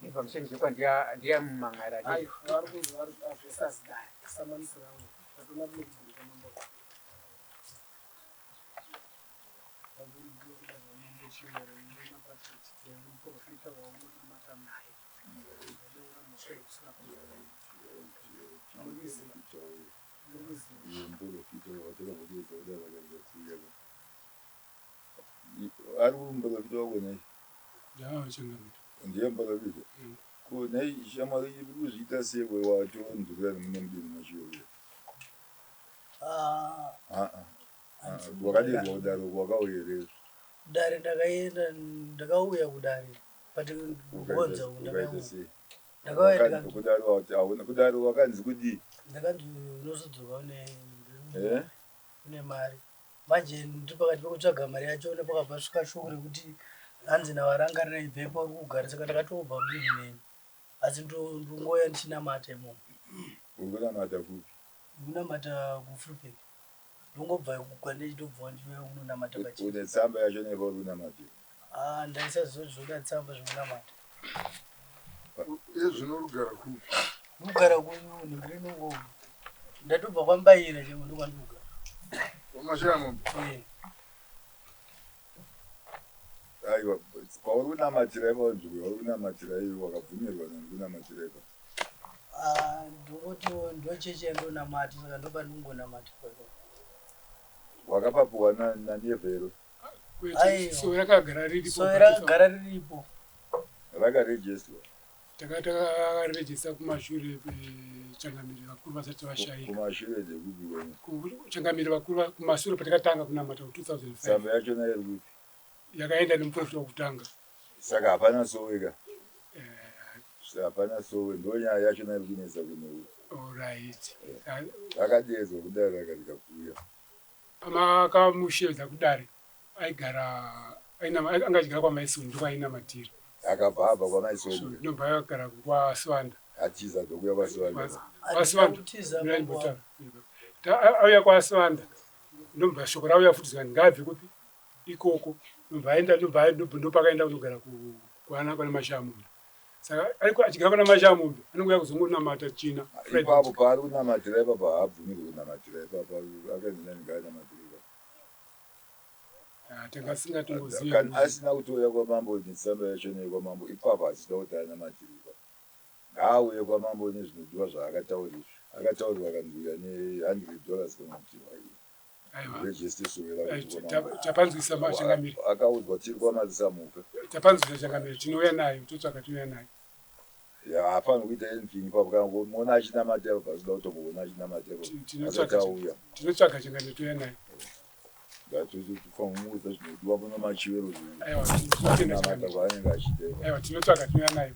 information zvikwa ndiya mumangara ayo vari kuzvari avesazidai samanisirawo atona kunokudzika mambo ndiye mbalabika ko nei shamari kuzviita sewe wacho ndura nemunemdini machiyoro wakadizwa kudaro wakauyerera kudare ndakaenda ndakauya kudare but kugonza kudaro wakanzi kudii ndakanzi unosodzoka une mari manje ndiri pakati pekutsvaga mari yacho nepakabva svika shoko rekuti hanzi navarangarira ibvepo uri kugara saka ndakatobva mudini neni asi ndongoya ndichinamata imomo uri kunamata kupi kunamata kufripek ndongobva kwandechitobva ndiuya unonamata une tsamba yacho nepauri kunamata ndaisa zvoda tsamba zvokunamata zvinorugara kupi rugara kunongo ndatobva kwambaira chemo ndokwandikugara wamashamo aiwa kwauri kunamatira ipa nzvimbo yauri kunamatira iyo wakabvumirwa nani kunamatira ipa ndongoti ndocheche ndonamata saka ndopa ndingonamata wakapapuwa nanievhero so rakagara riripo rakarejestwa takarejesta kumashure changamiri vakuru vasati vashaika kumashure dzekupi changamiri vakuru kumashure patakatanga kunamata ku2005 tsamba yacho naye rupi yakaenda nemuprofita wokutanga saka hapana soweka hapana sowe ndonyaya yacho naye kunesa kunewe alright rakadedzwa kudare rakarikakuya pamakamushevedza kudare aigara angadyigara kwamaisoni ndokwainamatira akabva abva kwamaisoni ndobva yagara kwaswanda atiza dokuya kwaswanda auya kwaswanda ndobva shoko rauya futi zikani ngabve kupi ikoko ndopakaenda kuzogara kwana mashamumbe saka ariko achigara kwana mashamumbe anongoya kuzongonamata china ipapo paari kunamatira ipapa haabvumirwi kunamatira ipapa akaenzenanigaanamatira tangasingatongoziva asina kutouya kwamambo netsamba yacho neyekwamambo ipapa asina kuti anamatiripa ngaauye kwamambo nezvinodiwa zvaakataurirwa akataurirwa akanziuya ne$100 kwamamutiwa tapanzwisa machangamiri akaudzwa tiri kwamazisamuka tapanzwisa changamiri tinouya nayo totsvaka tiuya nayo hapana kuita anything ipapo kana kuona achinamata ipapo asida kutomboona achinamata ipapo auya tinotsvaga changamiri touya nayo ngatifanumuudza zvinodiwa muno machivero namata kwaanenge achiita aiwa tinotsvaga tiuya nayo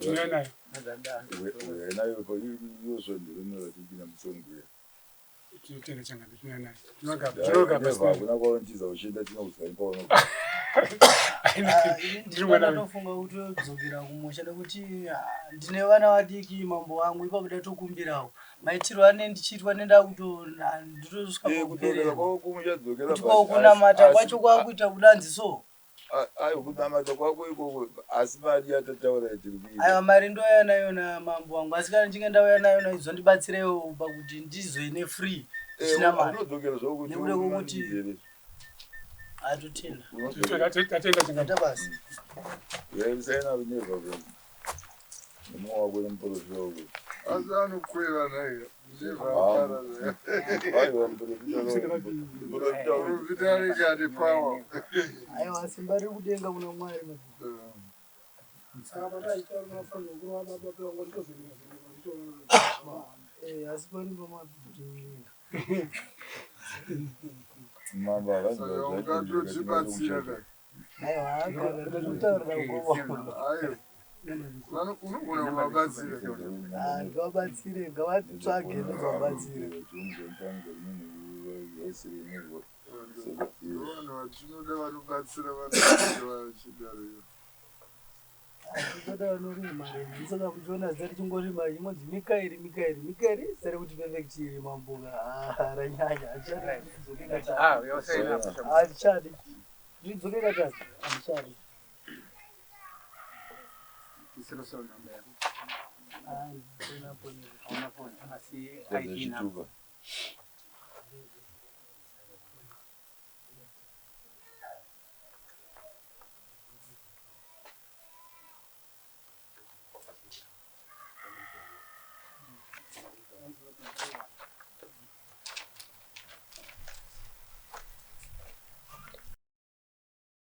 tiuya nayo nayo iyozvondironoratikina musonguya tinotenda changamiri tiuya nayo tinogabakuna kwaontiza uchienda tinoudzai paona ndinofunga kuti odzokera kumusha nekuti ndine vana vadiki mambo wangu ipapo datokumbirawo maitiro ane ndichiitwa nenda nditosvika kuti kunamata kwacho kwakuita kudanziso aiwa kunamata kwako ikoko asi mari yatataura yatiri kuita aiwa mari ndoya nayona mambo wangu asi kana ndichinge ndauya nayona izondibatsirewo pakuti ndizoine free unodzokerazvaunokuti nekuda kwokuti atotenda basi yaisaina runeva nemwe wako nemuprofita wako asi anokweva naye aiwa muprofita anenge ane pawa aiwa simba riri kudenga kuna mwari saka pataita unofanira kurova mababa wangu nditozvinoa asi panipamabhii mambo ungatotibatsira ka unogona kuvabatsira ngawabatsire ngavatsvage ndovabatsire vanhu vatinoda vanobatsira vanachidaro toda vanorima renzi saka muchiona zita tichingorima inonzi mikaeri zita rekuti perfect mamboga ranyanya hatichadi Zvidzokera kazi amshari. Isiro so namba yako. Ndina poni. Hauna phone asi Kwenza ID number. chitupa.